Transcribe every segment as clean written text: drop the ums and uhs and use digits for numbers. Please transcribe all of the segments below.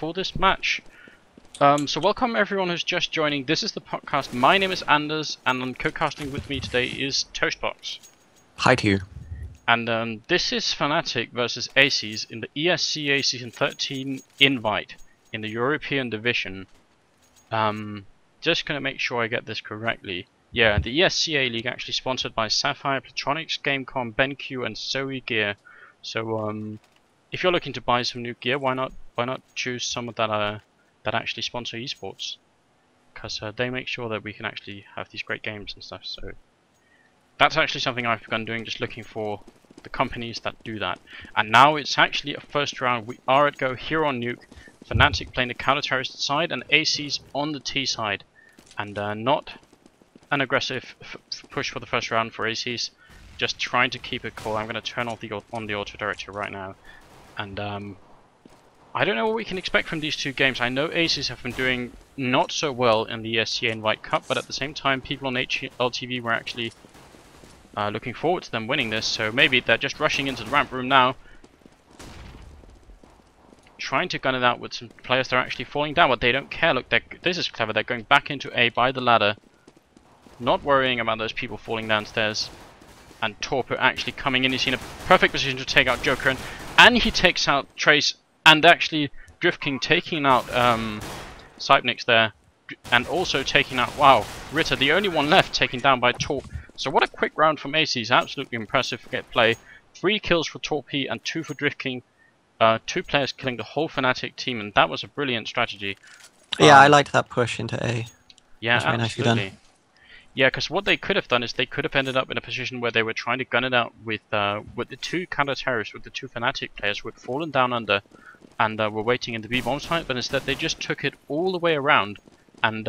for this match. So welcome everyone who's just joining. This is the podcast. My name is Anders, and on co-casting with me today is Toastbox. Hi to you. And this is Fnatic versus ASES in the ESEA Season 13 invite in the European Division. Just gonna make sure I get this correctly. Yeah, the ESEA League actually sponsored by Sapphire, Platronics, Gamecom, BenQ, and Zoe Gear. So if you're looking to buy some new gear, why not choose some of that that actually sponsor esports? Because they make sure that we can actually have these great games and stuff. So that's actually something I've begun doing, just looking for the companies that do that. And now it's actually a first round. We are at go here on Nuke. Fnatic playing the counter-terrorist side and ASES on the T side. And not an aggressive push for the first round for ASES. Just trying to keep it cool. I'm going to turn off the auto director right now. And I don't know what we can expect from these two games. I know ASES have been doing not so well in the ESEA Invite Cup, but at the same time people on LTV were actually looking forward to them winning this, so maybe they're just rushing into the ramp room now, trying to gun it out with some players that are actually falling down, but they don't care. Look, this is clever. They're going back into A by the ladder, not worrying about those people falling downstairs. And Torpo actually coming in. He's in a perfect position to take out Joker, and he takes out Trace, and actually Drift King taking out Cypnix there, and also taking out, wow, Ritter, the only one left, taken down by Torp. So what a quick round from ASES. Absolutely impressive get play. 3 kills for Torp and 2 for Drift King. 2 players killing the whole Fnatic team, and that was a brilliant strategy. Yeah, I liked that push into A. Yeah, very nicely done. Yeah, because what they could have done is they could have ended up in a position where they were trying to gun it out with the 2 counter-terrorists, with the 2 Fnatic players who had fallen down under and were waiting in the B-bomb site, but instead they just took it all the way around and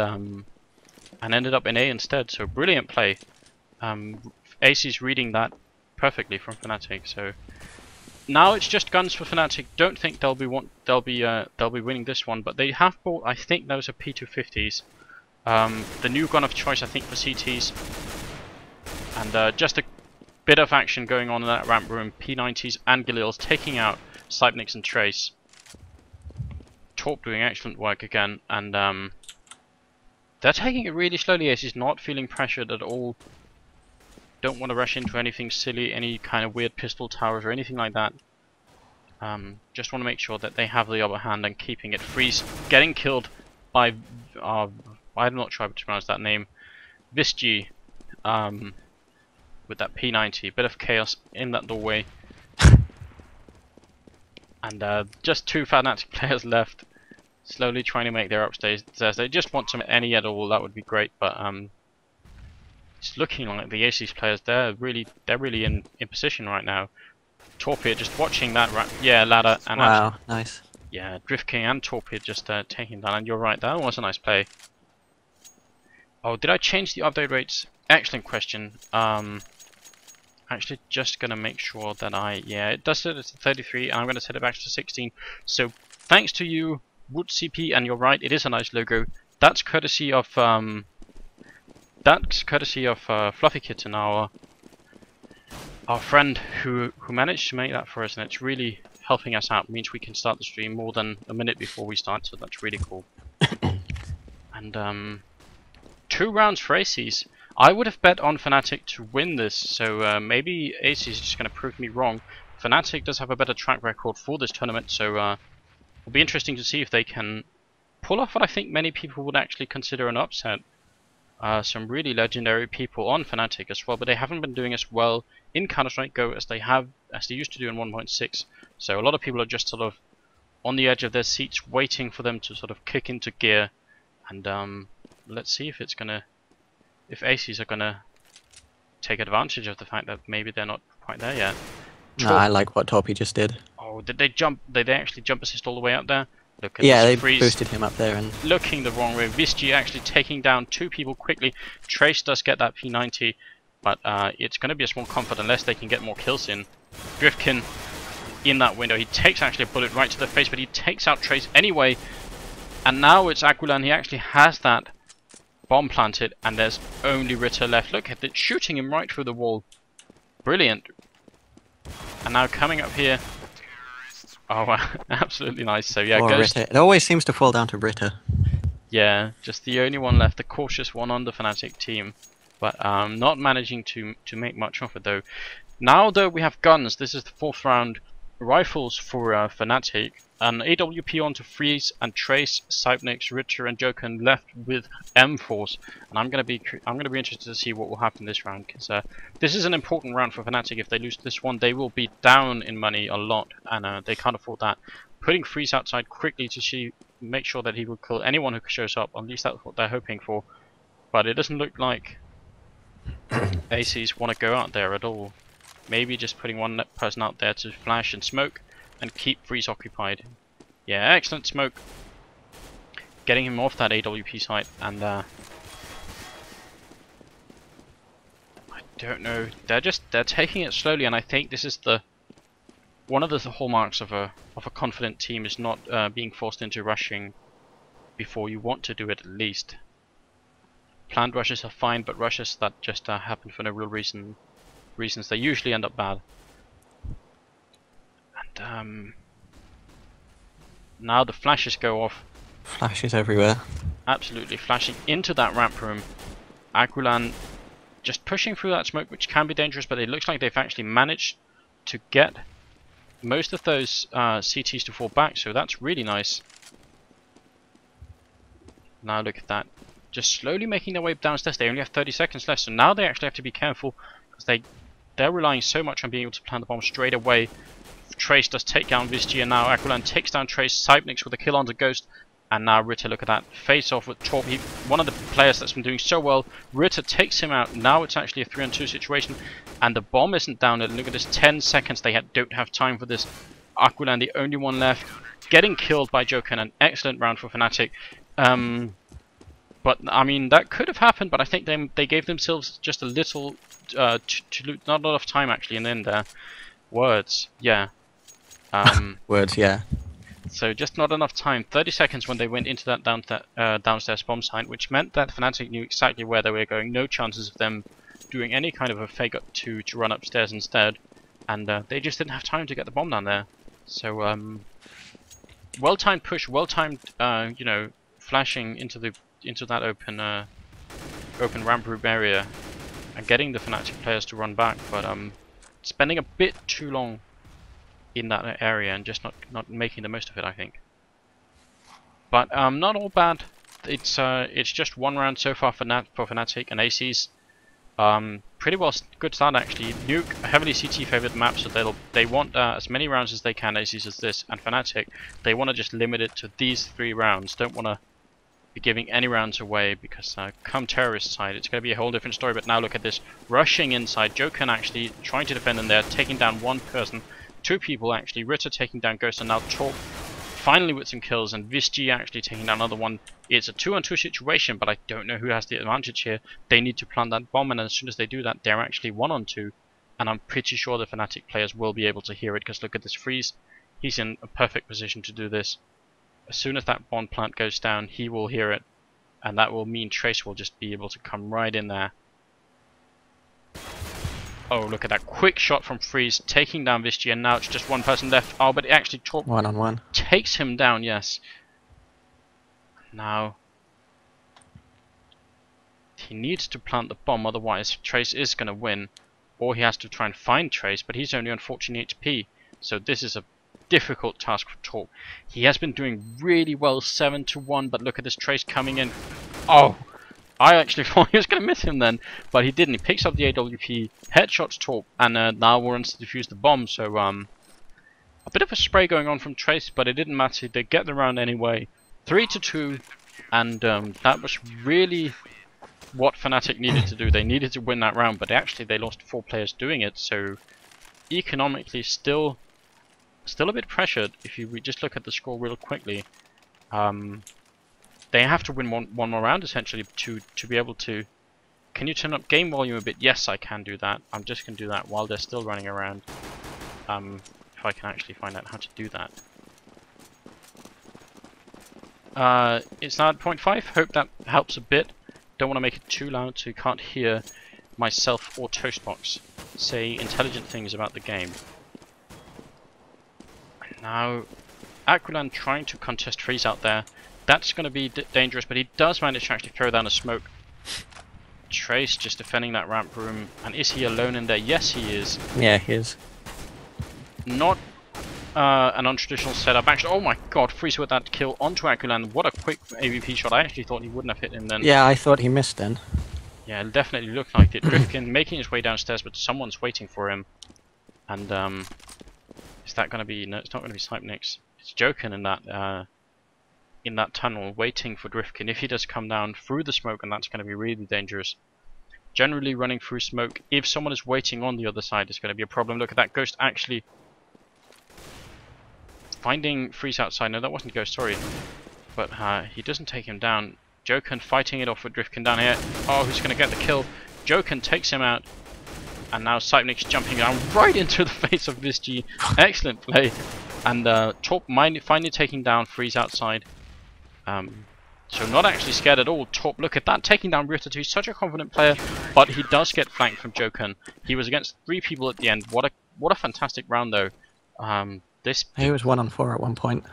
ended up in A instead. So brilliant play. ASES reading that perfectly from Fnatic. So now it's just guns for Fnatic. Don't think they'll be winning this one, but they have bought, I think those are P250s. The new gun of choice, I think, for CTs. And just a bit of action going on in that ramp room. P90s and Galil's taking out Cypnix and Trace. Torp doing excellent work again, and they're taking it really slowly. ASES not feeling pressured at all. Don't want to rush into anything silly, any kind of weird pistol towers or anything like that. Just want to make sure that they have the upper hand and keeping it. Freeze getting killed by I'm not sure how to pronounce that name. Visgy, with that P90. Bit of chaos in that doorway. And just 2 Fnatic players left, slowly trying to make their upstairs. They just want some any at all, that would be great, but it's looking like the ASES players, they're really in position right now. Torpid just watching that ladder, and wow, actually, nice. Yeah, Drift King and Torpid just taking down, and you're right, that was a nice play. Oh, did I change the update rates? Excellent question. Actually, just gonna make sure that it does set it to 33, and I'm gonna set it back to 16. So thanks to you, Wood CP, and you're right, it is a nice logo. That's courtesy of Fluffy Kitten, our friend who managed to make that for us, and it's really helping us out. It means we can start the stream more than a minute before we start, so that's really cool. And 2 rounds for ASES. I would have bet on Fnatic to win this, so maybe ASES is just going to prove me wrong. Fnatic does have a better track record for this tournament, so it'll be interesting to see if they can pull off what I think many people would actually consider an upset. Some really legendary people on Fnatic as well, but they haven't been doing as well in Counter-Strike Go as they used to do in 1.6. So a lot of people are just sort of on the edge of their seats, waiting for them to sort of kick into gear. And let's see if ASES are gonna take advantage of the fact that maybe they're not quite there yet. No, I like what Torpy just did. Oh, did they jump? Did they actually jump assist all the way up there? Look at yeah, they freeze. boosted him up there and Looking the wrong way. Visgy actually taking down 2 people quickly. Trace does get that P90, but it's going to be a small comfort unless they can get more kills in. Driftkin in that window. He takes actually a bullet right to the face, but he takes out Trace anyway. And now it's Aquila, and he actually has that bomb planted, and there's only Ritter left. Look at it, shooting him right through the wall. Brilliant. And now coming up here, Oh, wow. Absolutely nice. So yeah, Or Ghost. Ritter. It always seems to fall down to Ritter. Yeah, just the only one left, the cautious one on the Fnatic team, but not managing to make much of it though. Now though we have guns, this is the 4th round. Rifles for Fnatic, an AWP onto Freeze and Trace, Cypnix, Richter, and Joken left with M-Force, and I'm gonna be interested to see what will happen this round, because this is an important round for Fnatic. If they lose this one, they will be down in money a lot, and they can't afford that. Putting Freeze outside quickly to make sure that he will kill anyone who shows up. At least that's what they're hoping for, but it doesn't look like ASES want to go out there at all. Maybe just putting one person out there to flash and smoke and keep Freeze occupied. Yeah, excellent smoke. Getting him off that AWP site, and I don't know. They're taking it slowly, and I think this is one of the hallmarks of a confident team is not being forced into rushing before you want to do it at least. Planned rushes are fine, but rushes that just happen for no real reasons, they usually end up bad. And now the flashes go off. Flashes everywhere. Absolutely flashing into that ramp room. Aguilan just pushing through that smoke, which can be dangerous, but it looks like they've actually managed to get most of those CTs to fall back, so that's really nice. Now look at that. Just slowly making their way downstairs. They only have 30 seconds left, so now they actually have to be careful, because they're relying so much on being able to plant the bomb straight away. Trace does take down Visgy, and now Aquilan takes down Trace. Cypnix with a kill on the Ghost, and now Ritter, look at that, face off with Torp. One of the players that's been doing so well. Ritter takes him out. Now it's actually a 3-on-2 situation, and the bomb isn't down. And look at this, 10 seconds. They don't have time for this. Aquilan, the only one left, getting killed by Joken. An excellent round for Fnatic. But I mean, that could have happened, but I think they gave themselves just a little, not a lot of time actually in the end there. Words, yeah. Words, yeah. So just not enough time. 30 seconds when they went into that downstairs bomb site, which meant that Fnatic knew exactly where they were going. No chances of them doing any kind of a fake up to run upstairs instead, and they just didn't have time to get the bomb down there. So well-timed push, well-timed, you know, flashing into that open ramp room area and getting the Fnatic players to run back, but spending a bit too long in that area and just not making the most of it, I think. But not all bad. It's just one round so far for Fnatic and ASES. Pretty well good start actually. Nuke heavily CT favored map, so they want as many rounds as they can. ASES as this, and Fnatic they want to just limit it to these 3 rounds. Don't want to be giving any rounds away, because come terrorist side it's going to be a whole different story. But now look at this, rushing inside. Joken actually trying to defend in there, taking down one person, 2 people actually. Ritter taking down Ghost, and now Torp finally with some kills, and Visgy actually taking down another one. It's a 2-on-2 situation, but I don't know who has the advantage here. They need to plant that bomb, and as soon as they do that, they're actually 1-on-2, and I'm pretty sure the Fnatic players will be able to hear it, because look at this Freeze. He's in a perfect position to do this. As soon as that bomb plant goes down, he will hear it, and that will mean Trace will just be able to come right in there. Oh, look at that quick shot from Freeze, taking down Visgy, and now it's just one person left. Oh, but it actually Torp 1-on-1 takes him down, yes. Now he needs to plant the bomb, otherwise Trace is going to win, or he has to try and find Trace, but he's only on 14 HP, so this is a difficult task for Torp. He has been doing really well, 7-1, but look at this Trace coming in. Oh, I actually thought he was going to miss him then, but he didn't. He picks up the AWP, headshots Torp, and now wants to defuse the bomb. So a bit of a spray going on from Trace, but it didn't matter. They get the round anyway. 3-2, and that was really what Fnatic needed to do. They needed to win that round, but actually they lost 4 players doing it. So economically, still a bit pressured. If we just look at the score real quickly, they have to win one more round essentially to be able to. Can you turn up game volume a bit? Yes, I can do that. I'm just going to do that while they're still running around. If I can actually find out how to do that. It's now at 0.5. Hope that helps a bit. Don't want to make it too loud so you can't hear myself or Toastbox say intelligent things about the game. Now, Aqualand trying to contest Freeze out there. That's going to be dangerous, but he does manage to actually throw down a smoke. Trace just defending that ramp room. And is he alone in there? Yes, he is. Yeah, he is. Not an untraditional setup. Actually, oh my god, Freeze with that kill onto Aqualand. What a quick AVP shot. I actually thought he wouldn't have hit him then. Yeah, I thought he missed then. Yeah, it definitely looked like it. Drifkin making his way downstairs, but someone's waiting for him. And is that going to be? No, it's not going to be Snipenix. It's Jokin in that tunnel, waiting for Drifkin. If he does come down through the smoke, and that's going to be really dangerous. Generally, running through smoke, if someone is waiting on the other side, is going to be a problem. Look at that Ghost actually finding Freeze outside. No, that wasn't Ghost. Sorry, but he doesn't take him down. Jokin fighting it off with Drifkin down here. Oh, who's going to get the kill? Jokin takes him out. And now Snipenix jumping down right into the face of Visgy. Excellent play. And Torp finally taking down Freeze outside. So not actually scared at all. Torp, look at that, taking down Ritter. He's such a confident player, but he does get flanked from Jokin. He was against 3 people at the end. What a fantastic round though. He was 1-on-4 at one point.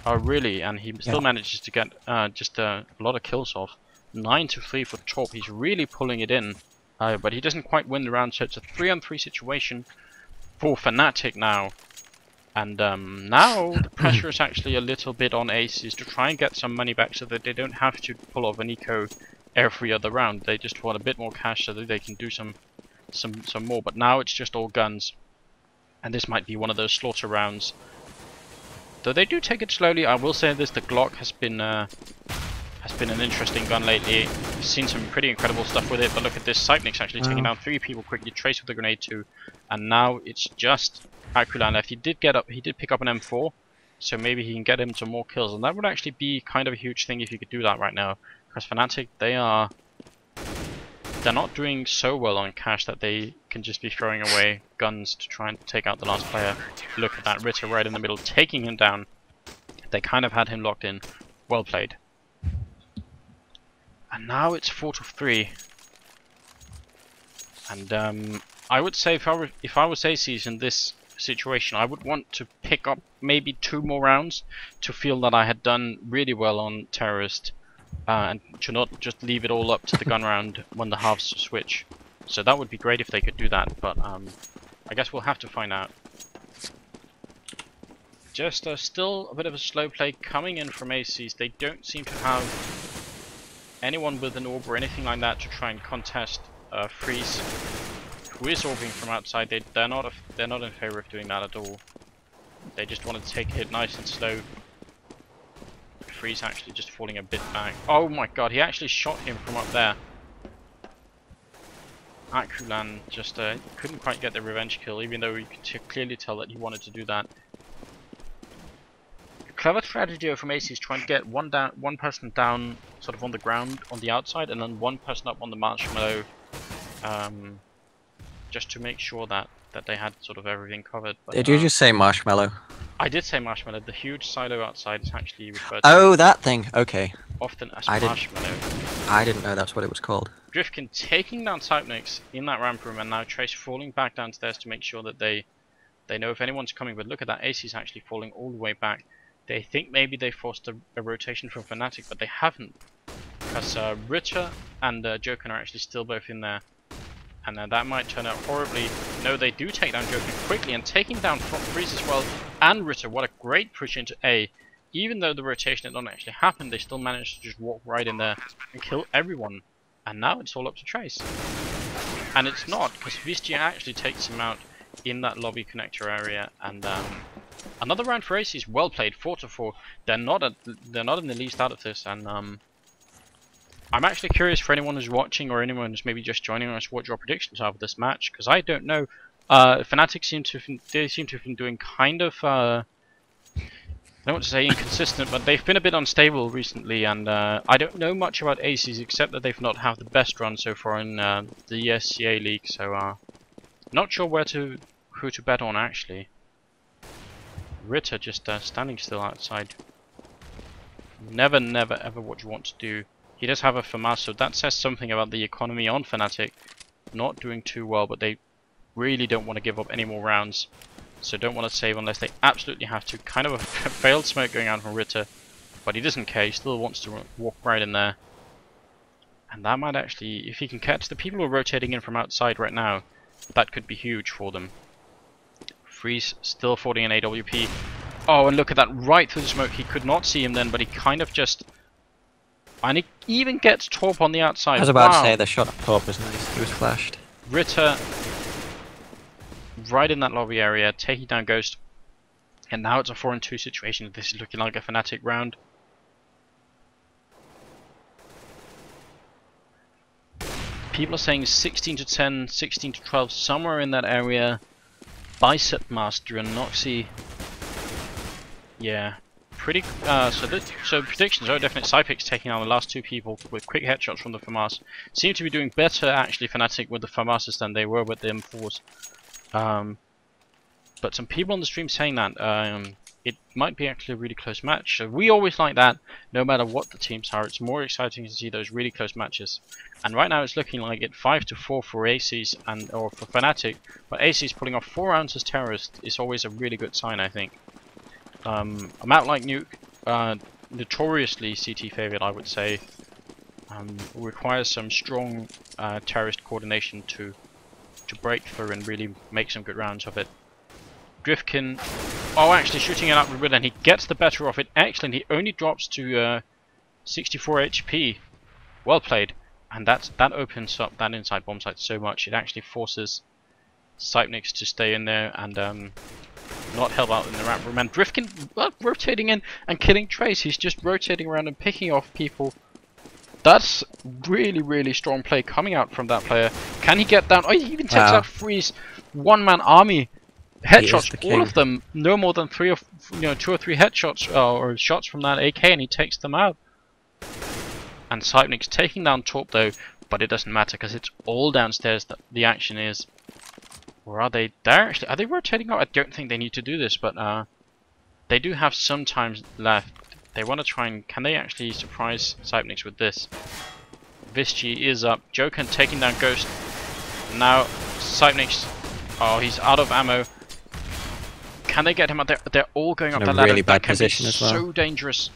Oh really? And he still manages to get just a lot of kills off. 9-3 for Torp. He's really pulling it in. But he doesn't quite win the round, so it's a 3-on-3 situation for Fnatic now. And now the pressure is actually a little bit on ASES to try and get some money back so that they don't have to pull off an eco every other round. They just want a bit more cash so that they can do some more. But now it's just all guns. And this might be one of those slaughter rounds. Though they do take it slowly, I will say this, the Glock has been an interesting gun lately. I've seen some pretty incredible stuff with it, but look at this, Snipenix actually taking down 3 people quickly, Trace with the grenade too, and now it's just Aqualand left. He did pick up an M4, so maybe he can get him some more kills, and that would actually be kind of a huge thing if you could do that right now, because Fnatic, they're not doing so well on cash that they can just be throwing away guns to try and take out the last player. Look at that, Ritter right in the middle, taking him down. They kind of had him locked in. Well played. And now it's 4-3. And I would say if I was ASES in this situation, I would want to pick up maybe 2 more rounds to feel that I had done really well on Terrorist, and to not just leave it all up to the gun round when the halves switch. So that would be great if they could do that, but I guess we'll have to find out. Just still a bit of a slow play coming in from ASES. They don't seem to have anyone with an orb or anything like that to try and contest Freeze, who is orbing from outside. They're not in favor of doing that at all. They just want to take it nice and slow. Freeze actually just falling a bit back. Oh my god, he actually shot him from up there. Aqualand just couldn't quite get the revenge kill, even though you could clearly tell that he wanted to do that. Clever strategy from ASES, trying to get one person down sort of on the ground on the outside, and then one person up on the marshmallow, just to make sure that they had sort of everything covered. But, did you just say marshmallow? I did say marshmallow. The huge silo outside is actually referred to. Oh, that thing. Okay. Often as marshmallow. I didn't know that's what it was called. Drifkin taking down Snipenix in that ramp room, and now Trace falling back downstairs to make sure that they know if anyone's coming. But look at that, ASES actually falling all the way back. They think maybe they forced a rotation from Fnatic, but they haven't. Because Ritter and Jokin are actually still both in there. And that might turn out horribly. No, they do take down Jokin quickly, and taking down Freeze as well, and Ritter. What a great push into A. Even though the rotation did not actually happen, they still managed to just walk right in there and kill everyone. And now it's all up to Trace. And it's not, because Visgy actually takes him out in that lobby connector area, and another round for ASES, well played, 4-4. They're not in the least out of this, and I'm actually curious for anyone who's watching or anyone who's maybe just joining us what your predictions are for this match, because I don't know. Fnatic seem to have been doing kind of I don't want to say inconsistent, but they've been a bit unstable recently, and I don't know much about ASES except that they've not had the best run so far in the ESEA league, so not sure who to bet on actually. Ritter just standing still outside. Never ever what you want to do. He does have a FAMAS, so that says something about the economy on Fnatic. Not doing too well, but they really don't want to give up any more rounds. so don't want to save unless they absolutely have to. Kind of a failed smoke going out from Ritter, but he doesn't care. He still wants to walk right in there. And that might actually, if he can catch the people who are rotating in from outside right now, that could be huge for them. Freeze still affording an AWP. Oh, and look at that, right through the smoke. He could not see him then, but he kind of just... And he even gets Torp on the outside. I was about to say the shot at Torp was nice. He was flashed. Ritter right in that lobby area, taking down Ghost. And now it's a 4-2 situation. This is looking like a Fnatic round. People are saying 16 to 10, 16 to 12, somewhere in that area. Bicep Master and Noxy. Yeah, pretty. So predictions are definite. Cypix taking out the last two people with quick headshots from the FAMAS. Seem to be doing better actually, Fnatic, with the FAMASs than they were with the M4s. But some people on the stream saying that it might be actually a really close match. So we always like that, no matter what the teams are. It's more exciting to see those really close matches. And right now it's looking like it 5-4 for ASES or for Fnatic. But ASES pulling off 4 rounds as terrorist is always a really good sign, I think. A map like Nuke, notoriously CT favored, I would say, requires some strong terrorist coordination to break through and really make some good rounds of it. Driftkin, oh, actually shooting it up with Riddle, and he gets the better of it. Excellent. He only drops to 64 HP. Well played. And that opens up that inside bomb site so much. It actually forces Cypnix to stay in there and not help out in the ramp room. And Driftkin rotating in and killing Trace. He's just rotating around and picking off people. That's really, really strong play coming out from that player. Can he get down? Oh, he even takes out Freeze. One-man army. Headshots, all of them, no more than 2 or 3 headshots or shots from that AK, and he takes them out. And Cypnix taking down Torp though, but it doesn't matter because it's all downstairs that the action is. Or are they? Are they rotating out? I don't think they need to do this, but they do have some time left. They want to try and can they actually surprise Cypnix with this? Visci is up. Joken taking down Ghost. Now Cypnix. Oh, he's out of ammo. Can they get him up there? They're all going up that ladder. Really bad that can position be as well. So dangerous.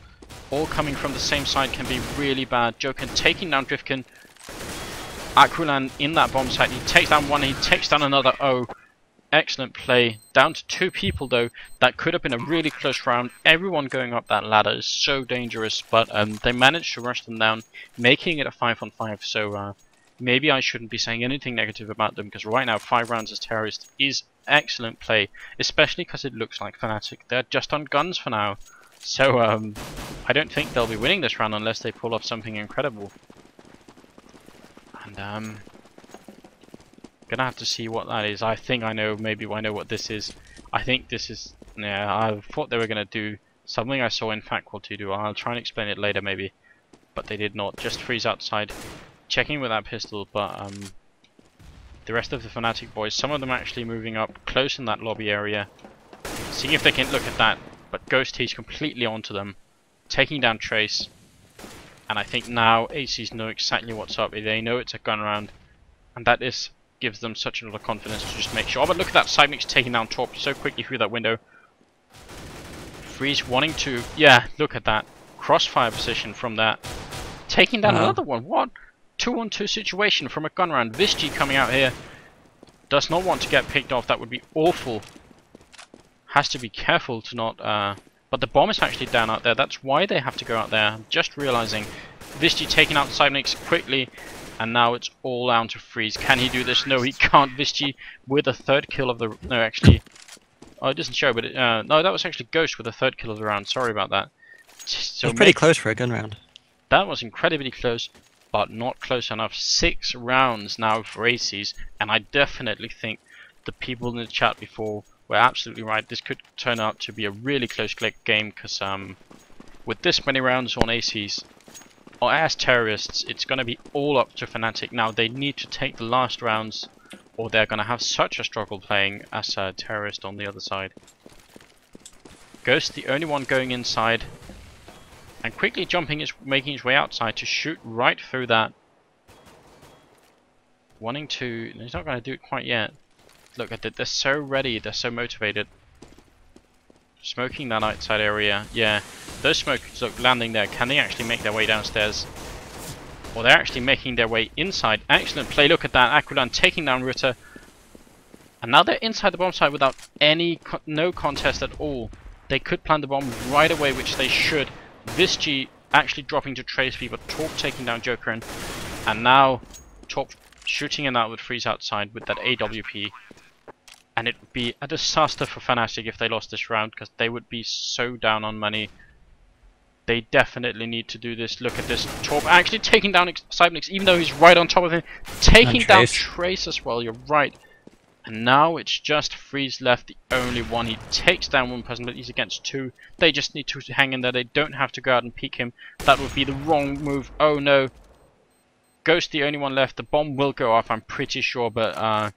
All coming from the same side can be really bad. Joken taking down Driftkin. Aqualan in that bomb site. He takes down one. He takes down another. Oh, excellent play. Down to 2 people though. That could have been a really close round. Everyone going up that ladder is so dangerous, but they managed to rush them down, making it a 5-on-5. So maybe I shouldn't be saying anything negative about them, because right now 5 rounds as terrorist is excellent play, especially because it looks like Fnatic. They're just on guns for now. So I don't think they'll be winning this round unless they pull off something incredible. And gonna have to see what that is. I think I know, maybe I know what this is. I think this is, yeah, I thought they were gonna do something I saw in Faculty do. I'll try and explain it later maybe, but they did not. Just Freeze outside, checking with that pistol, but the rest of the Fnatic boys, some of them actually moving up close in that lobby area, seeing if they can look at that. But Ghost, he's completely onto them, taking down Trace. And I think now ASES know exactly what's up. They know it's a gun round, and that gives them such a lot of confidence to just make sure. Oh, but look at that, Cypnix taking down Torp so quickly through that window. Freeze wanting to, yeah, look at that crossfire position from that, taking down another one. What? 2-on-2 situation from a gun round. Visci coming out here does not want to get picked off. That would be awful. Has to be careful to not but the bomb is actually down out there. That's why they have to go out there. I'm just realizing. Visci taking out Cypnix quickly, and now it's all down to Freeze. Can he do this? No, he can't. Visci with a 3rd kill of the... No, actually... Oh, it doesn't show, but no, that was actually Ghost with a 3rd kill of the round. Sorry about that. So it's pretty close for a gun round. That was incredibly close, but not close enough. 6 rounds now for ASES, and I definitely think the people in the chat before were absolutely right. This could turn out to be a really close game, because with this many rounds on ASES, or as terrorists, it's going to be all up to Fnatic. Now they need to take the last rounds, or they're going to have such a struggle playing as a terrorist on the other side. Ghost, the only one going inside, and quickly making his way outside to shoot right through that. Wanting to... He's not going to do it quite yet. Look at it, they're so ready, they're so motivated. Smoking that outside area, yeah. Those smokers, look, landing there. Can they actually make their way downstairs? Or they're actually making their way inside. Excellent play, look at that. Aquilon taking down Ritter. And now they're inside the bomb site without no contest at all. They could plant the bomb right away, which they should. Visci actually dropping to Trace Fever. Torp taking down Jokerin. And now Torp shooting him out with Freeze outside with that AWP. And it would be a disaster for Fnatic if they lost this round, because they would be so down on money. They definitely need to do this. Look at this. Torp actually taking down Cybernix, even though he's right on top of him. Taking down Trace as well, you're right. And now it's just Freeze left, the only one. He takes down one person, but he's against two. They just need to hang in there. They don't have to go out and peek him. That would be the wrong move. Oh no. Ghost the only one left. The bomb will go off, I'm pretty sure, but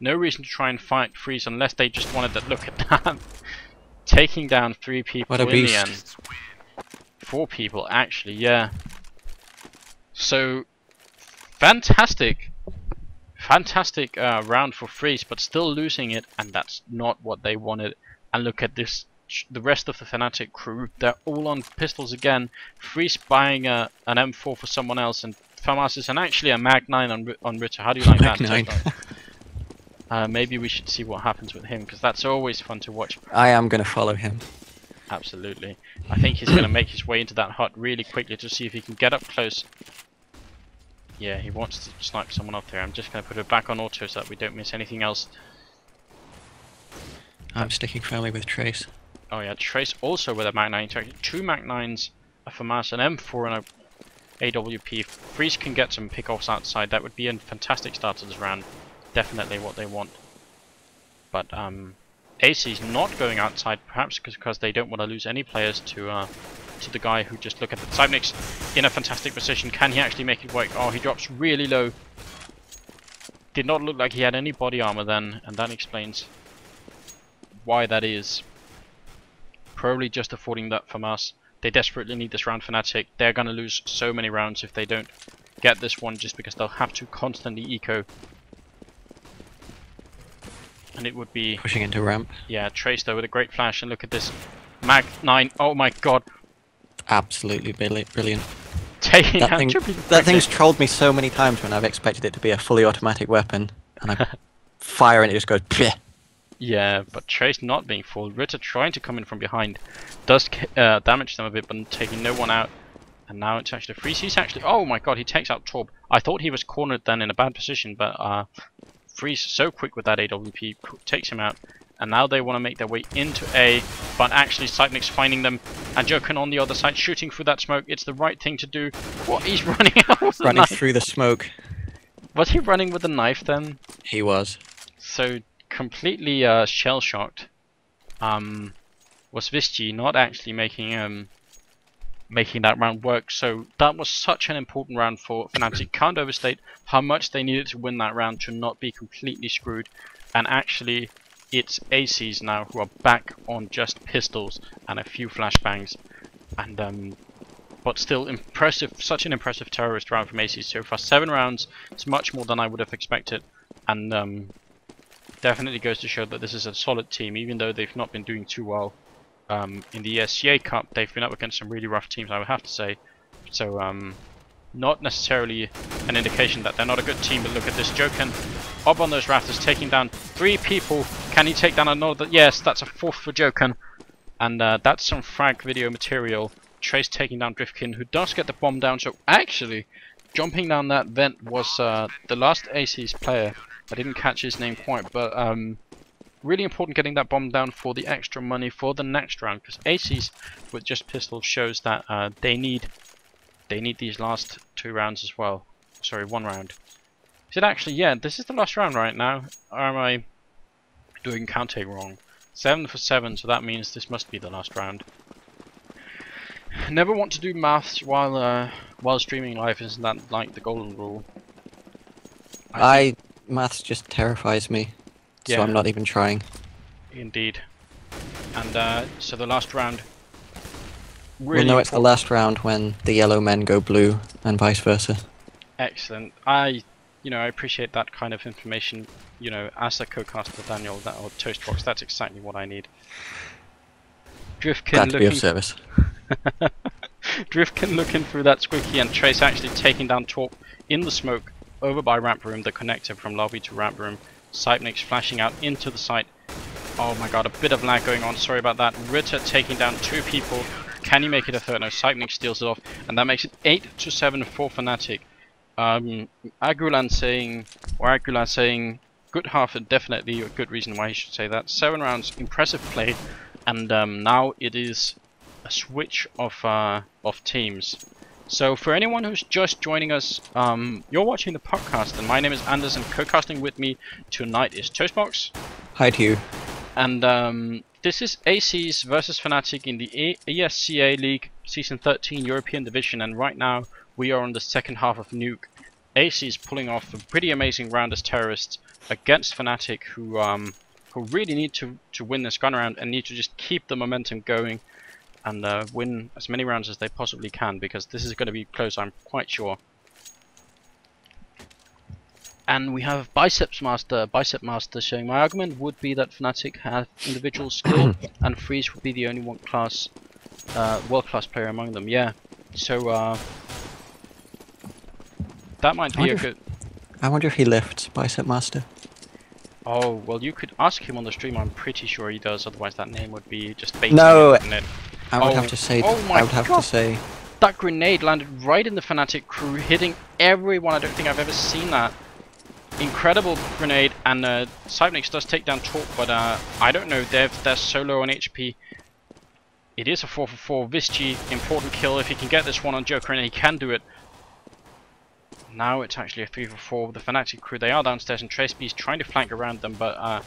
no reason to try and fight Freeze unless they just wanted to look at that. Taking down 3 people what a in beast. the end. 4 people actually, yeah. So fantastic round for Freeze, but still losing it, and that's not what they wanted. And look at this, the rest of the Fnatic crew, they're all on pistols again. Freeze buying an M4 for someone else, and FAMAS and actually a Mag 9 on Ritter. How do you like Mag that? 9. Maybe we should see what happens with him, because that's always fun to watch. I am going to follow him. Absolutely. I think he's going to make his way into that hut really quickly to see if he can get up close. Yeah, he wants to snipe someone up there. I'm just going to put it back on auto so that we don't miss anything else. I'm sticking firmly with Trace. Oh yeah, Trace also with a Mag 9 interaction. 2 Mag 9s, a FAMAS, an M4 and a AWP. Freeze can get some pickoffs outside. That would be a fantastic start to this round. Definitely what they want. But ASES not going outside, perhaps because they don't want to lose any players to the guy who just look at the Cybernix in a fantastic position. Can he actually make it work? Oh, he drops really low. Did not look like he had any body armor then, and that explains why that is. Probably just affording that from us. They desperately need this round, Fnatic. They're gonna lose so many rounds if they don't get this one, just because they'll have to constantly eco. And it would be pushing into ramp. Yeah, Trace though with a great flash, and look at this Mag 9. Oh my god. Absolutely brilliant. Taking that thing's trolled me so many times when I've expected it to be a fully automatic weapon, and I fire and it just goes bleh. Yeah, but Trace not being fooled. Ritter trying to come in from behind does damage them a bit, but taking no one out. And now it's actually Freeze. He's actually, oh my god, he takes out Torb. I thought he was cornered then in a bad position, but Freeze so quick with that AWP takes him out. And now they want to make their way into A, but actually Cybernix finding them, and Joken on the other side shooting through that smoke. It's the right thing to do. What, he's running out with running through the smoke. Was he running with a knife then? He was. So completely shell-shocked. Was Visci not actually making that round work? So that was such an important round for Fnatic. Can't overstate how much they needed to win that round to not be completely screwed. And actually, it's ASES now who are back on just pistols and a few flashbangs. And but still impressive, such an impressive terrorist round from ASES so far. 7 rounds, it's much more than I would have expected. And definitely goes to show that this is a solid team, even though they've not been doing too well. In the ESEA Cup, they've been up against some really rough teams, I would have to say. So, not necessarily an indication that they're not a good team, but look at this. Joken up on those rafters, taking down 3 people. Can he take down another? Yes, that's a 4th for Joken. And that's some frag video material. Trace taking down Driftkin, who does get the bomb down. So, actually, jumping down that vent was the last ASES player. I didn't catch his name quite, but really important getting that bomb down for the extra money for the next round, because ASES with just pistols shows that they need these last 2 rounds as well. Sorry, 1 round. Is it actually? Yeah, this is the last round right now. Or am I doing counting wrong? 7 for 7, so that means this must be the last round. Never want to do maths while streaming live, isn't that like the golden rule? Maths just terrifies me, so yeah. I'm not even trying. Indeed. And so the last round. Really well, no, it's the last round when the yellow men go blue, and vice versa. Excellent. you know, I appreciate that kind of information. You know, as a co-caster, Daniel, or Toastbox, that's exactly what I need. Driftkin Glad to be of looking, service. Driftkin looking through that squeaky, and Trace actually taking down Torp in the smoke over by ramp room, the connector from lobby to ramp room. Cypnix flashing out into the site. Oh my god, a bit of lag going on, sorry about that. Ritter taking down 2 people. Can he make it a third? No, Cypnix steals it off, and that makes it 8-7 for Fnatic. Agulan saying, good half, and definitely a good reason why he should say that. 7 rounds, impressive play, and now it is a switch of teams. So for anyone who's just joining us, you're watching the podcast, and my name is Anders, and co-casting with me tonight is Toastbox. Hi to you. And this is ASES versus Fnatic in the ESEA League Season 13 European Division, and right now we are on the second half of Nuke. ASES pulling off a pretty amazing round as terrorists against Fnatic, who really need to win this gun round and need to just keep the momentum going and win as many rounds as they possibly can, because this is going to be close, I'm quite sure. And we have Bicep Master showing, my argument would be that Fnatic have individual skill and Freeze would be the only world-class player among them. Yeah, so that might be a good... I wonder if he lifts, Bicep Master. Oh, well, you could ask him on the stream. I'm pretty sure he does, otherwise that name would be just baiting No, it, wouldn't it? I would have to say. I would have to say that grenade landed right in the Fnatic crew, hitting everyone. I don't think I've ever seen that. Incredible grenade, and Cypnix does take down Torp, but I don't know, they're so low on HP. It is a 4-for-4. Visci, important kill if he can get this one on Joker, and he can do it. Now it's actually a 3-for-4 with the Fnatic crew. They are downstairs, and Trace B's trying to flank around them, but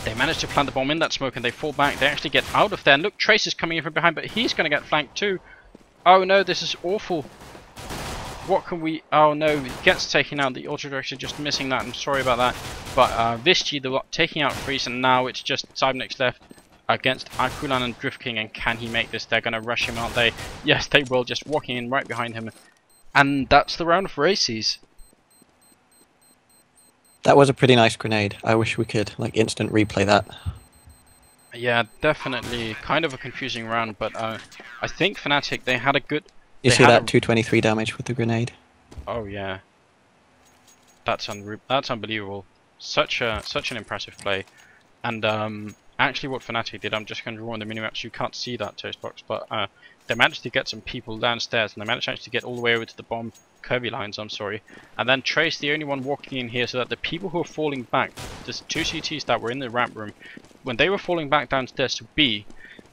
they manage to plant the bomb in that smoke, and they fall back. They actually get out of there, and look, Trace is coming in from behind, but he's going to get flanked too. Oh no, this is awful. What can we... Oh no, he gets taken out. The auto direction just missing that. I'm sorry about that. But Visci taking out Freeze, and now it's just Cypnix left against Akulan and Driftking. And can he make this? They're going to rush him, aren't they? Yes, they will. Just walking in right behind him. And that's the round for ASES. that was a pretty nice grenade. I wish we could like instant replay that. Yeah, definitely kind of a confusing round, but I think Fnatic, they had a good... You see that 223 damage with the grenade? Oh yeah, that's unbelievable. Such an impressive play, and actually what Fnatic did, I'm just going to draw on the minimaps. You can't see that, Toastbox, but they managed to get some people downstairs, and they managed to actually get all the way over to the bomb curvy lines. I'm sorry, and then Trace, the only one walking in here, so that the people who are falling back, there's 2 CTs that were in the ramp room, when they were falling back downstairs to B.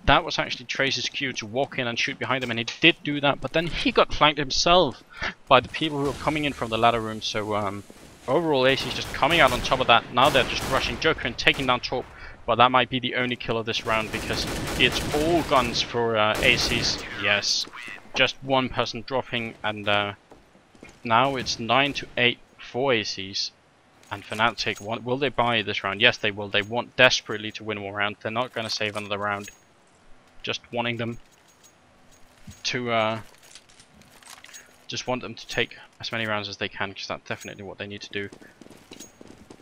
That was actually Trace's cue to walk in and shoot behind them, and he did do that, but then he got flanked himself by the people who were coming in from the ladder room. So overall, ASES just coming out on top of that. Now they're just rushing Joker and taking down Torp, but that might be the only kill of this round, because it's all guns for ASES. Yes, just one person dropping, and now it's 9-8 for ASES. And Fnatic, will they buy this round? Yes, they will. They want desperately to win more rounds. They're not going to save another round. Just wanting them to just want them to take as many rounds as they can, because that's definitely what they need to do.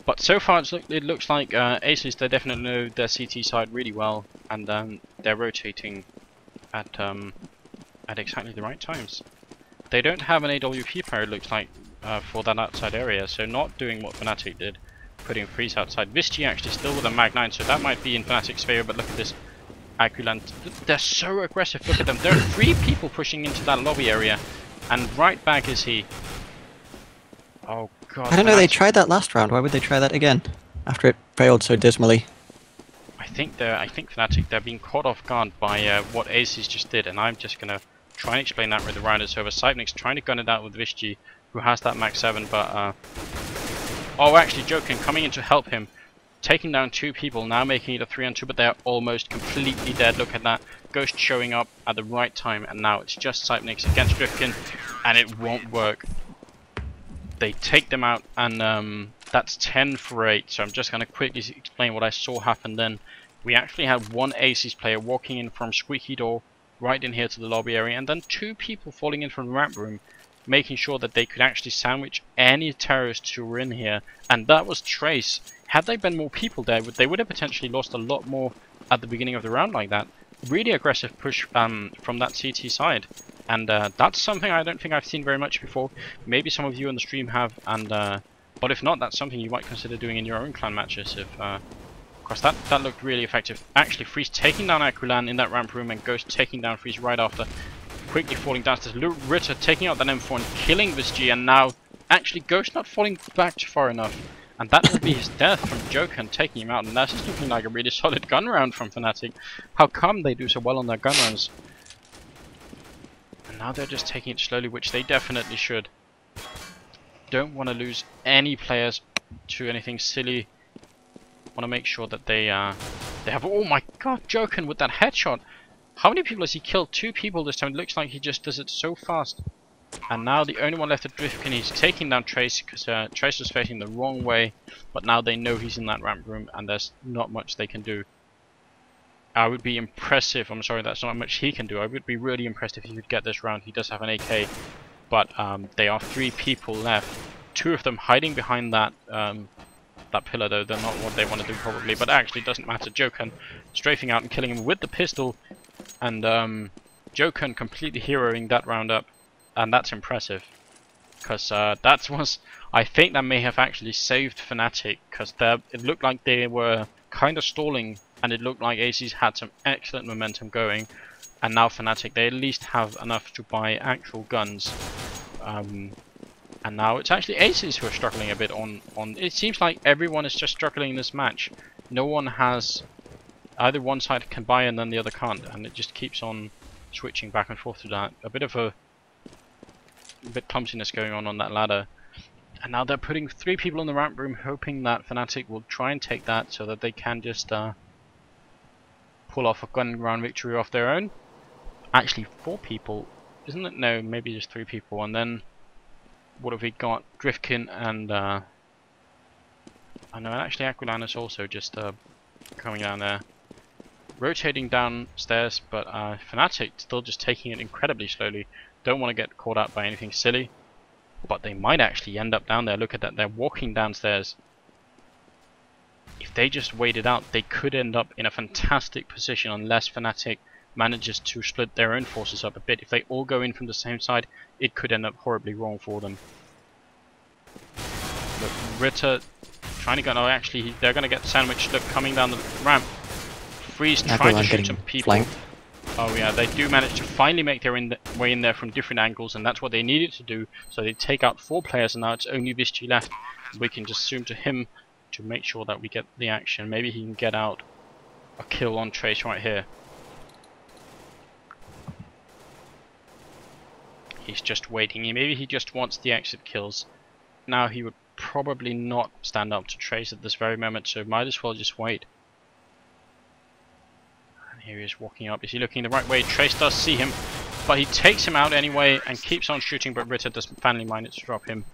But so far it looks like ASES, they definitely know their CT side really well, and they're rotating at exactly the right times. They don't have an AWP player, it looks like, for that outside area, so not doing what Fnatic did, putting Freeze outside. Visci actually still with a Mag 9, so that might be in Fnatic's favor, but look at this. Aculant, they're so aggressive, look at them. There are 3 people pushing into that lobby area, and right back is he. Oh god. I don't know, they tried that last round, why would they try that again? After it failed so dismally. I think Fnatic, they're being caught off guard by what ASES just did, and I'm just gonna try and explain that with the round is over. Cypnix trying to gun it out with Visci, who has that Max 7, but oh, actually Jokin coming in to help him. Taking down 2 people, now making it a 3-on-2, but they're almost completely dead. Look at that. Ghost showing up at the right time, and now it's just Cypnix against Driftkin, and it won't work. They take them out, and that's 10 for 8, so I'm just going to quickly explain what I saw happen then. We actually had 1 ASES player walking in from Squeaky Door, right in here to the lobby area, and then 2 people falling in from the ramp room. making sure that they could actually sandwich any terrorists who were in here, and that was Trace. Had there been more people there, they would have potentially lost a lot more at the beginning of the round like that. Really aggressive push from that CT side, and that's something I don't think I've seen very much before. Maybe some of you on the stream have, and but if not, that's something you might consider doing in your own clan matches. If because that looked really effective. Actually, Freeze taking down Aquilon in that ramp room, and Ghost taking down Freeze right after, quickly falling downstairs. Ritter taking out that M4 and killing this G, and now actually Ghost not falling back far enough. And that will be his death from Joker and taking him out, and that's just looking like a really solid gun round from Fnatic. How come they do so well on their gun rounds? And now they're just taking it slowly, which they definitely should. Don't want to lose any players to anything silly. Want to make sure that they have... Oh my god, Joker with that headshot! How many people has he killed? 2 people this time. It looks like he just does it so fast. And now the only one left at Driftkin, he's taking down Trace, because Trace was facing the wrong way, but now they know he's in that ramp room and there's not much they can do. I would be impressive, I'm sorry that's not much he can do, I would be really impressed if he could get this round. He does have an AK, but there are 3 people left, 2 of them hiding behind that that pillar though. They're not what they want to do probably, but actually doesn't matter. Joken strafing out and killing him with the pistol, and Joken completely heroing that round up. And that's impressive, because that was, I think that may have actually saved Fnatic, because it looked like they were kind of stalling, and it looked like ASES had some excellent momentum going, and now Fnatic, they at least have enough to buy actual guns, and now it's actually ASES who are struggling a bit on. It seems like everyone is just struggling in this match. No one has, either one side can buy and then the other can't, and it just keeps on switching back and forth to that. A bit clumsiness going on that ladder, and now they're putting 3 people in the ramp room, hoping that Fnatic will try and take that so that they can just pull off a gun round victory off their own. Actually 4 people, isn't it? No, maybe just 3 people. And then what have we got? Driftkin and I know actually Aquilon is also just coming down there, rotating downstairs, but Fnatic still just taking it incredibly slowly. Don't want to get caught out by anything silly, but they might actually end up down there. Look at that, they're walking downstairs. If they just wait it out, they could end up in a fantastic position unless Fnatic manages to split their own forces up a bit. If they all go in from the same side, it could end up horribly wrong for them. Look, Ritter trying to go, no actually they're going to get sandwiched. Look, coming down the ramp. Freeze trying to shoot some people. Flanked. Oh yeah, they do manage to finally make their way in there from different angles, and that's what they needed to do. So they take out 4 players, and now it's only Vischi left. We can just zoom to him to make sure that we get the action. Maybe he can get out a kill on Trace right here. He's just waiting. Maybe he just wants the exit kills. Now he would probably not stand up to Trace at this very moment, so might as well just wait. Here he is walking up. Is he looking the right way? Trace does see him, but he takes him out anyway and keeps on shooting, but Ritter doesn't finally manage to drop him.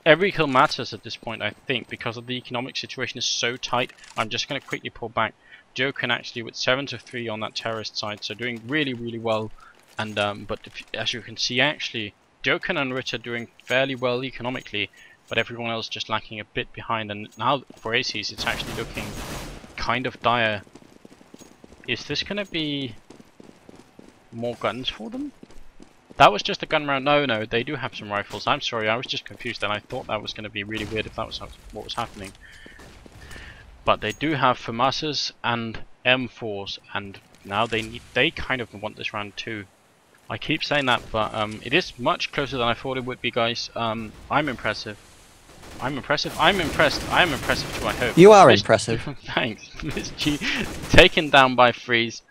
Every kill matters at this point, I think, because of the economic situation is so tight. I'm just going to quickly pull back. Joken actually with 7-3 on that terrorist side, so doing really, really well. And but as you can see, actually, Joken and Ritter doing fairly well economically, but everyone else just lacking a bit behind. And now for ASES, it's actually looking kind of dire. Is this going to be more guns for them? That was just a gun round. No, they do have some rifles. I'm sorry, I was just confused, and I thought that was going to be really weird if that was what was happening. But they do have FAMASs and M4s, and now they kind of want this round too. I keep saying that, but it is much closer than I thought it would be, guys. I'm impressive. I'm impressive. I'm impressed. I am impressive too, I hope. You are impressive. Thanks. Vischi taken down by Freeze.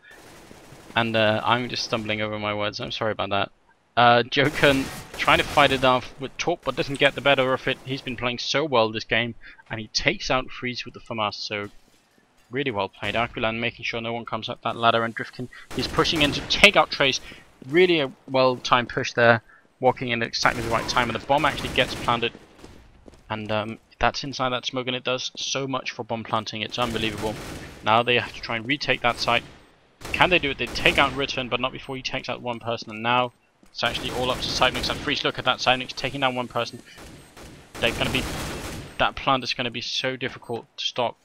And I'm just stumbling over my words. I'm sorry about that. Joken trying to fight it off with Torp, but doesn't get the better of it. He's been playing so well this game. And he takes out Freeze with the FAMAS. So, really well played. Aquilon making sure no one comes up that ladder. And Driftkin, he's pushing in to take out Trace. Really a well-timed push there. Walking in at exactly the right time. And the bomb actually gets planted. And that's inside that smoke, and it does so much for bomb planting. It's unbelievable. Now they have to try and retake that site. Can they do it? They take out Return, but not before he takes out one person. And now It's actually all up to Cyberlinks and Freeze. Look at that, Cyberlinks taking down one person. They're going to be... That plant is going to be so difficult to stop.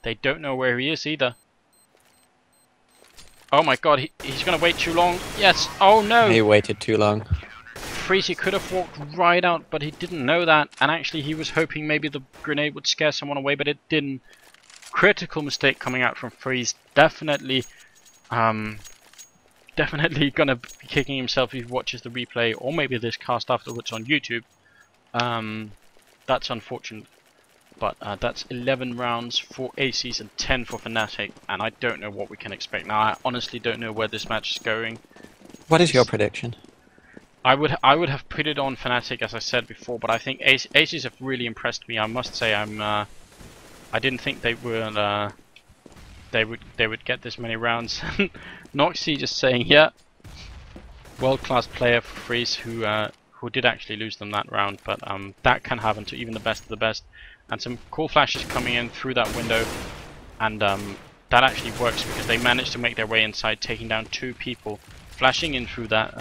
They don't know where he is either. Oh my god, he's going to wait too long. Yes, oh no! He waited too long. Freeze could have walked right out, but he didn't know that. And actually he was hoping maybe the grenade would scare someone away, but it didn't. Critical mistake coming out from Freeze. Definitely gonna be kicking himself if he watches the replay, or maybe this cast afterwards on YouTube. That's unfortunate, but that's 11 rounds for ASES and 10 for Fnatic, and I don't know what we can expect now. I honestly don't know where this match is going. What is your prediction? I would have put it on Fnatic, as I said before, but I think ASES have really impressed me. I must say, I didn't think they would get this many rounds. Noxy just saying, yeah, world-class player for Freeze, who did actually lose them that round, but that can happen to even the best of the best. And some cool flashes coming in through that window, and that actually works because they managed to make their way inside, taking down 2 people, flashing in through that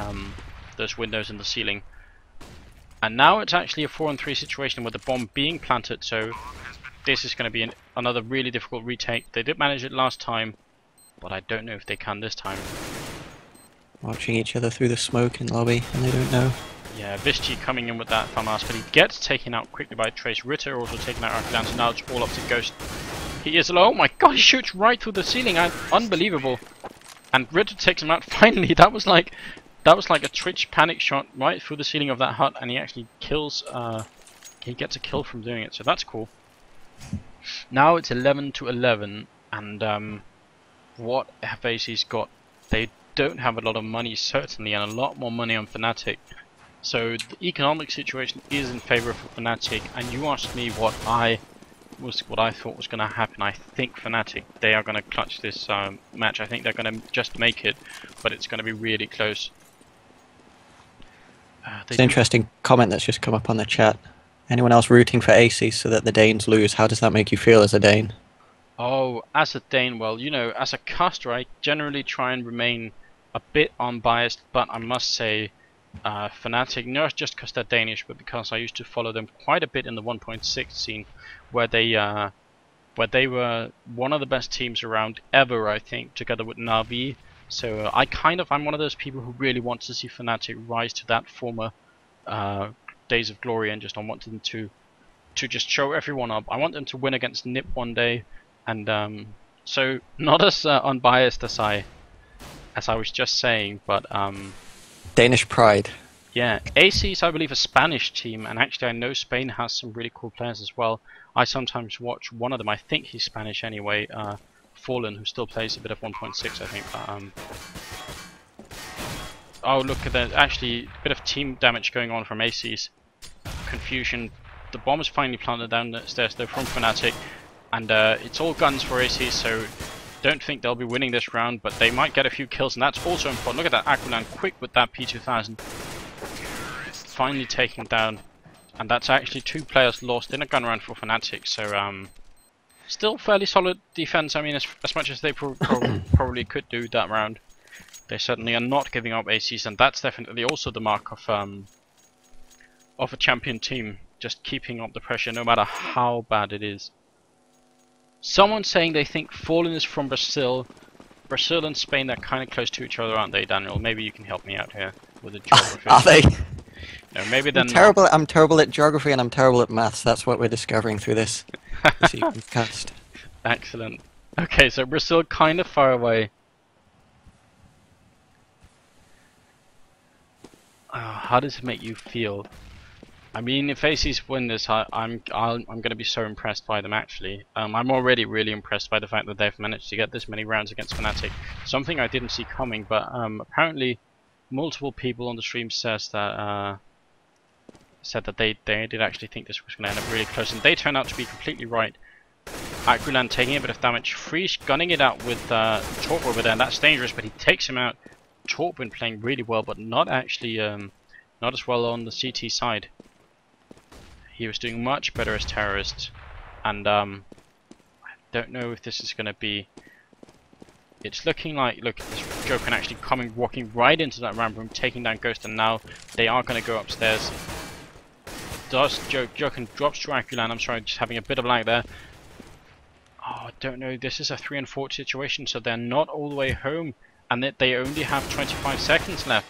those windows in the ceiling. And now it's actually a 4-on-3 situation with the bomb being planted, so this is going to be another really difficult retake. They did manage it last time, but I don't know if they can this time. Watching each other through the smoke in lobby, and they don't know. Yeah, Visci coming in with that FAMAS, but he gets taken out quickly by Trace. Ritter also taken out Arcadan, so now it's all up to Ghost. He is low. Oh my god, he shoots right through the ceiling. Unbelievable. And Ritter takes him out finally. That was like a Twitch panic shot right through the ceiling of that hut, and he actually kills, he gets a kill from doing it, so that's cool. Now it's 11-11, and what have ASES got? They don't have a lot of money, certainly, and a lot more money on Fnatic. So the economic situation is in favor of Fnatic, and you asked me what I thought was going to happen. I think Fnatic, they are going to clutch this match. I think they're going to just make it, but it's going to be really close. It's an interesting comment that's just come up on the chat. Anyone else rooting for ASES so that the Danes lose? How does that make you feel as a Dane? Oh, as a Dane, well, you know, as a caster, I generally try and remain a bit unbiased, but I must say, Fnatic, not just because they're Danish, but because I used to follow them quite a bit in the 1.6 scene, where they were one of the best teams around ever, I think, together with Na'Vi. So I'm one of those people who really want to see Fnatic rise to that former days of glory, and just I want them to just show everyone up. I want them to win against NiP one day, and so not as unbiased as I was just saying, but Danish pride. yeah, ASES, I believe, a Spanish team, and actually I know Spain has some really cool players as well. I sometimes watch one of them. I think he's Spanish anyway. Fallen, who still plays a bit of 1.6, I think. But, oh, look at that! Actually, a bit of team damage going on from ASES. Confusion. The bomb is finally planted down the stairs. They're from Fnatic, and it's all guns for ASES. So don't think they'll be winning this round, but they might get a few kills, and that's also important. Look at that Aqualand, quick with that P2000, finally taken down, and that's actually 2 players lost in a gun round for Fnatic. So still fairly solid defense. I mean, as much as they probably could do that round, they certainly are not giving up ASES, and that's definitely also the mark of a champion team, just keeping up the pressure no matter how bad it is. Someone saying they think Fallen is from Brazil. Brazil and Spain, they're kind of close to each other, aren't they, Daniel? Maybe you can help me out here with the geography. Are they? No, maybe they're not. I'm terrible at geography and I'm terrible at maths. That's what we're discovering through this cast. Excellent. Okay, so Brazil kind of far away. How does it make you feel? I mean, if ASES win this, I'm going to be so impressed by them. Actually, I'm already really impressed by the fact that they've managed to get this many rounds against Fnatic. Something I didn't see coming, but apparently, multiple people on the stream said that they did actually think this was going to end up really close, and they turned out to be completely right. Aqualand taking a bit of damage, Freeze gunning it out with Torp over there, and that's dangerous, but he takes him out. Torp been playing really well, but not actually not as well on the CT side. He was doing much better as terrorist, and I don't know if this is going to be It's looking like, look at this Joker actually walking right into that ramp room, taking down Ghost, and now they are going to go upstairs. Does Joker drops to Aculan? I'm sorry, just having a bit of lag there. Oh, I don't know. This is a 3 and 4 situation, so they're not all the way home, and they only have 25 seconds left.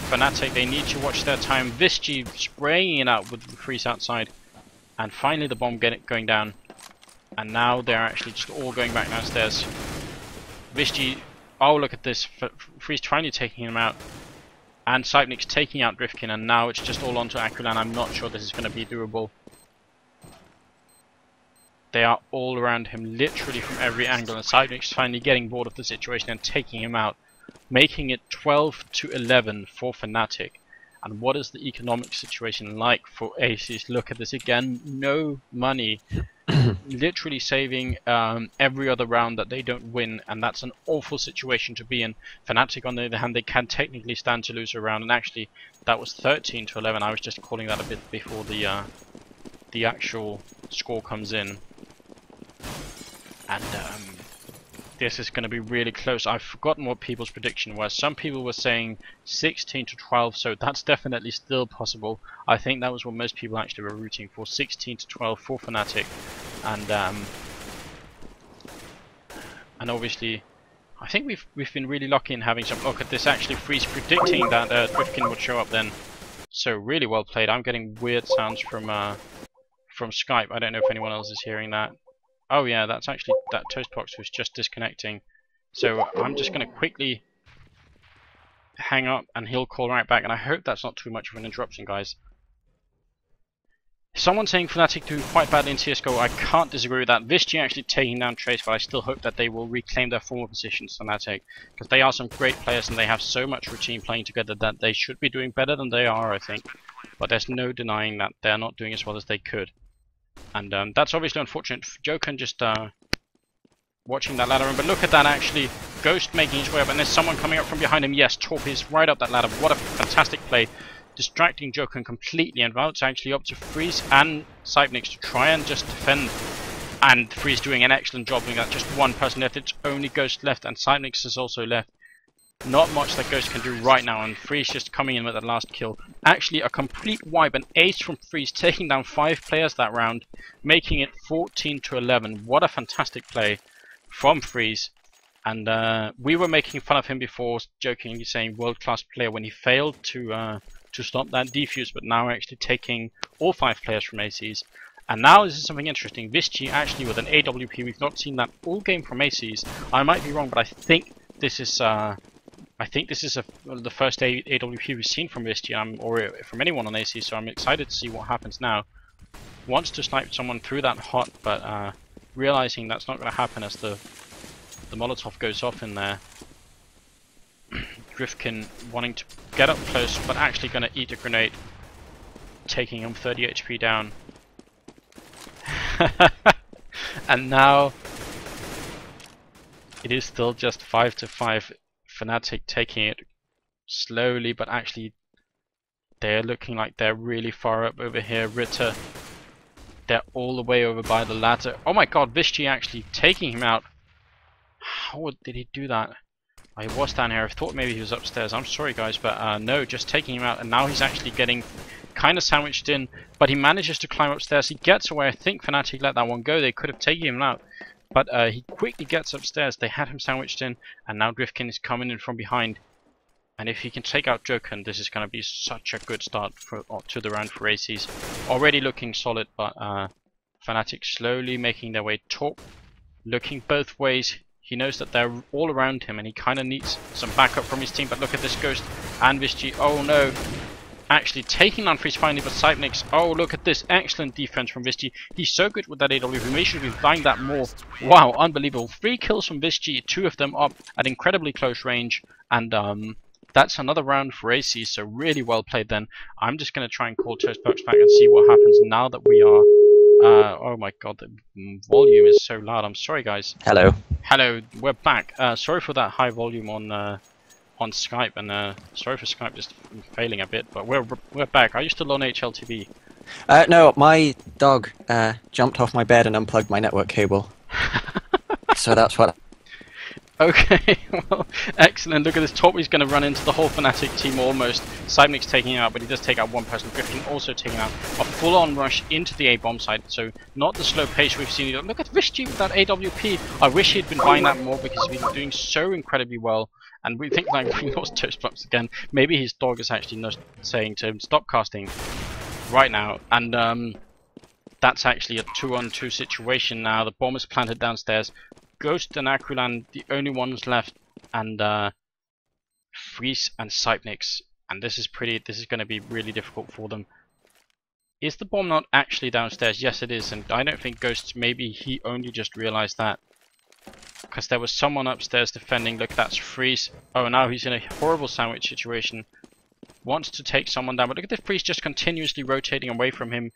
Fnatic, they need to watch their time. Visci spraying it out with the freeze outside, and finally the bomb going down. And now they're actually just all going back downstairs. Visci, oh look at this, Freeze finally taking him out, and Cypnik's taking out Drifkin, and now it's just all onto Aquilan. I'm not sure this is going to be doable. They are all around him, literally from every angle, and Cypnik's finally getting bored of the situation and taking him out, making it 12-11 for Fnatic. And what is the economic situation like for ASES? Look at this again, no money. Literally saving every other round that they don't win, and that's an awful situation to be in. Fnatic, on the other hand, they can technically stand to lose a round, and actually that was 13-11. I was just calling that a bit before the actual score comes in. And this is going to be really close. I've forgotten what people's prediction was. Some people were saying 16-12, so that's definitely still possible. I think that was what most people actually were rooting for, 16-12 for Fnatic. And obviously, I think we've been really lucky in having some. Look at this, actually Freeze predicting that Drifkin would show up then. So really well played. I'm getting weird sounds from Skype. I don't know if anyone else is hearing that. Oh yeah, that's actually, that Toastbox was just disconnecting. So I'm just going to quickly hang up and he'll call right back, and I hope that's not too much of an interruption, guys. Someone saying Fnatic doing quite badly in CSGO, I can't disagree with that. Visci actually taking down Trace, but I still hope that they will reclaim their former positions, Fnatic, because they are some great players and they have so much routine playing together that they should be doing better than they are, I think. But there's no denying that they're not doing as well as they could. And that's obviously unfortunate. Joken just watching that ladder room, but look at that, actually Ghost making his way up, and there's someone coming up from behind him. Yes, Torp is right up that ladder. What a fantastic play, distracting Joken completely, and now it's actually up to Freeze and Cypnix to try and just defend, and Freeze doing an excellent job doing that. Just one person left, it's only Ghost left, and Cypnix is also left. Not much that Ghost can do right now, and Freeze just coming in with that last kill. Actually a complete wipe, an ace from Freeze, taking down 5 players that round, making it 14-11. What a fantastic play from Freeze. And we were making fun of him before, jokingly saying world-class player when he failed to stop that defuse, but now actually taking all 5 players from ASES. And now this is something interesting. Visci actually with an AWP, we've not seen that all game from ASES. I might be wrong, but I think this is the first AWP we've seen from Visci, or from anyone on AC, so I'm excited to see what happens now. Wants to snipe someone through that hot, but realizing that's not going to happen as the Molotov goes off in there. Drifkin wanting to get up close, but actually going to eat a grenade, taking him 30 HP down. And now it is still just 5-5. Fnatic taking it slowly, but actually they're looking like they're really far up over here. Ritter, they're all the way over by the ladder. Oh my god, Visci actually taking him out. How did he do that? Oh, he was down here. I thought maybe he was upstairs. I'm sorry guys, but no, just taking him out, and now he's actually getting kind of sandwiched in, but he manages to climb upstairs. He gets away. I think Fnatic let that one go. They could have taken him out. But he quickly gets upstairs. They had him sandwiched in, and now Drifkin is coming in from behind. And if he can take out Joken, this is going to be such a good start to the round for ASES. Already looking solid, but Fnatic slowly making their way. Torp looking both ways. He knows that they're all around him, and he kind of needs some backup from his team. But look at this Ghost and Visci. Oh no! Actually taking on Freeze finally, but Cypnix, oh look at this, excellent defense from Visci. He's so good with that AWP, we should be flying that more. Wow, unbelievable. 3 kills from Visci, 2 of them up at incredibly close range, and that's another round for ASES, so really well played then. I'm just going to try and call Toastbox back and see what happens now that we are... oh my god, the volume is so loud, I'm sorry guys. Hello. Hello, we're back. Sorry for that high volume on Skype, and sorry for Skype just failing a bit, but we're back. Are you still on HLTV? No, my dog jumped off my bed and unplugged my network cable. So that's what... Okay, well, excellent. Look at this top. He's going to run into the whole Fnatic team almost. Seismic's taking out, but he does take out one person. Griffin also taking out a full-on rush into the A-bomb side, so not the slow pace we've seen. Look at Vishji with that AWP. I wish he'd been buying that more because he's been doing so incredibly well. And we think like we lost Toast Bumps again. Maybe his dog is actually not saying to him, stop casting right now. And that's actually a 2-on-2 situation now. The bomb is planted downstairs. Ghost and Akulan, the only ones left, and Freeze and Cypnix, and this is going to be really difficult for them. Is the bomb not actually downstairs? Yes, it is, and I don't think Ghost, maybe he only just realized that, because there was someone upstairs defending. Look, that's Freeze. Oh, now he's in a horrible sandwich situation. Wants to take someone down, but look at the Freeze just continuously rotating away from him.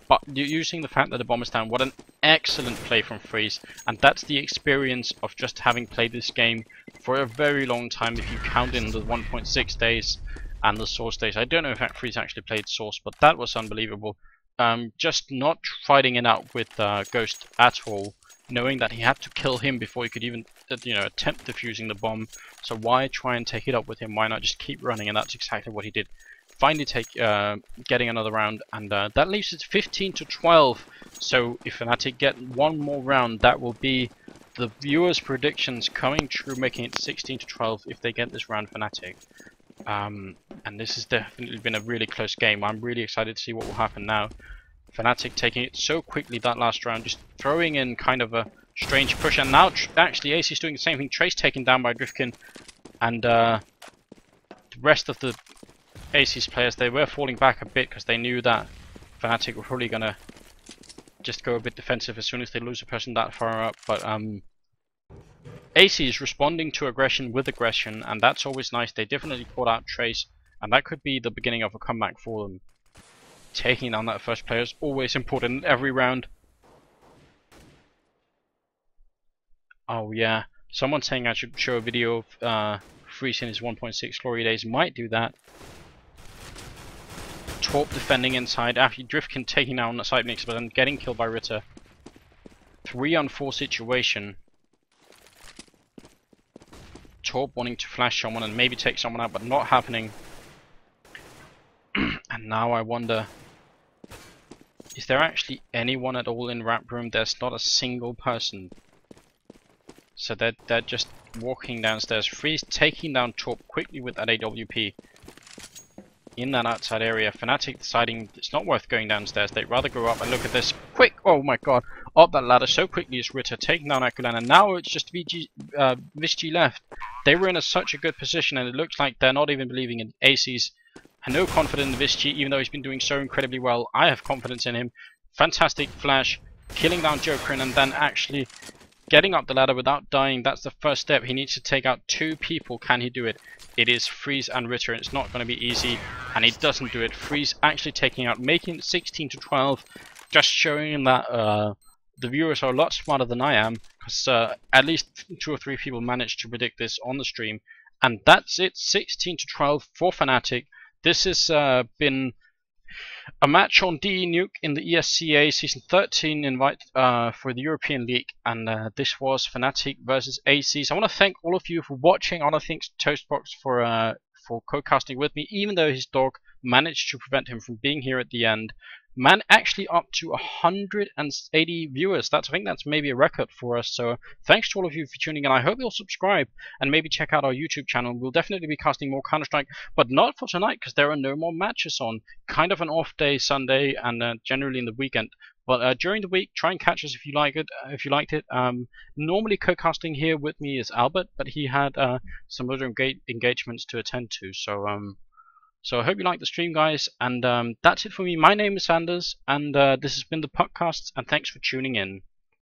But using the fact that the bomb is down, what an excellent play from Freeze. And that's the experience of just having played this game for a very long time, if you count in the 1.6 days and the Source days. I don't know if Freeze actually played Source, but that was unbelievable. Just not fighting it out with Ghost at all, knowing that he had to kill him before he could even attempt defusing the bomb. So why try and take it up with him? Why not just keep running? And that's exactly what he did. Finally getting another round, and that leaves it 15-12. So if Fnatic get one more round, that will be the viewers' predictions coming true, making it 16-12 if they get this round, Fnatic. And this has definitely been a really close game. I'm really excited to see what will happen now. Fnatic taking it so quickly that last round, just throwing in kind of a strange push, and now actually ASES doing the same thing. Trace taken down by Drifkin, and the rest of the ASES players, they were falling back a bit because they knew that Fnatic were probably gonna just go a bit defensive as soon as they lose a person that far up. But ASES responding to aggression with aggression, and that's always nice. They definitely caught out Trace, and that could be the beginning of a comeback for them. Taking down that first player is always important in every round. Oh yeah, someone saying I should show a video of Freeze in his 1.6 glory days. Might do that. Torp defending inside, after Driftkin taking down the Cypnix, but then getting killed by Ritter. 3-on-4 situation. Torp wanting to flash someone and maybe take someone out, but not happening. And now I wonder, is there actually anyone at all in Rap Room? There's not a single person. So they're just walking downstairs. Freeze taking down Torp quickly with that AWP. In that outside area, Fnatic deciding it's not worth going downstairs. They'd rather go up, and look at this quick, oh my god, up that ladder so quickly is Ritter taking down Akulan, and now it's just Vishji left. They were in such a good position, and it looks like they're not even believing in ASES. And no confidence in Vishji, even though he's been doing so incredibly well. I have confidence in him. Fantastic flash, killing down Jokerin, and then actually getting up the ladder without dying. That's the first step. He needs to take out 2 people. Can he do it? It is Freeze and Ritter, and it's not going to be easy, and he doesn't do it. Freeze actually taking out, making it 16-12, just showing that the viewers are a lot smarter than I am, because at least 2 or 3 people managed to predict this on the stream. And that's it, 16-12 for Fnatic. This has been a match on DE Nuke in the ESEA Season 13 invite for the European League, and this was Fnatic versus ASES. I want to thank all of you for watching. I want to thank Toastbox for co-casting with me, even though his dog managed to prevent him from being here at the end. Man, actually up to 180 viewers. I think that's maybe a record for us. So thanks to all of you for tuning in. I hope you'll subscribe and maybe check out our YouTube channel. We'll definitely be casting more Counter-Strike, but not for tonight because there are no more matches on. Kind of an off day Sunday, and generally in the weekend. But during the week, try and catch us if you like it. If you liked it, normally co-casting here with me is Albert, but he had some other engagements to attend to. So I hope you liked the stream, guys, and that's it for me. My name is Sanders, and this has been the podcast, and thanks for tuning in.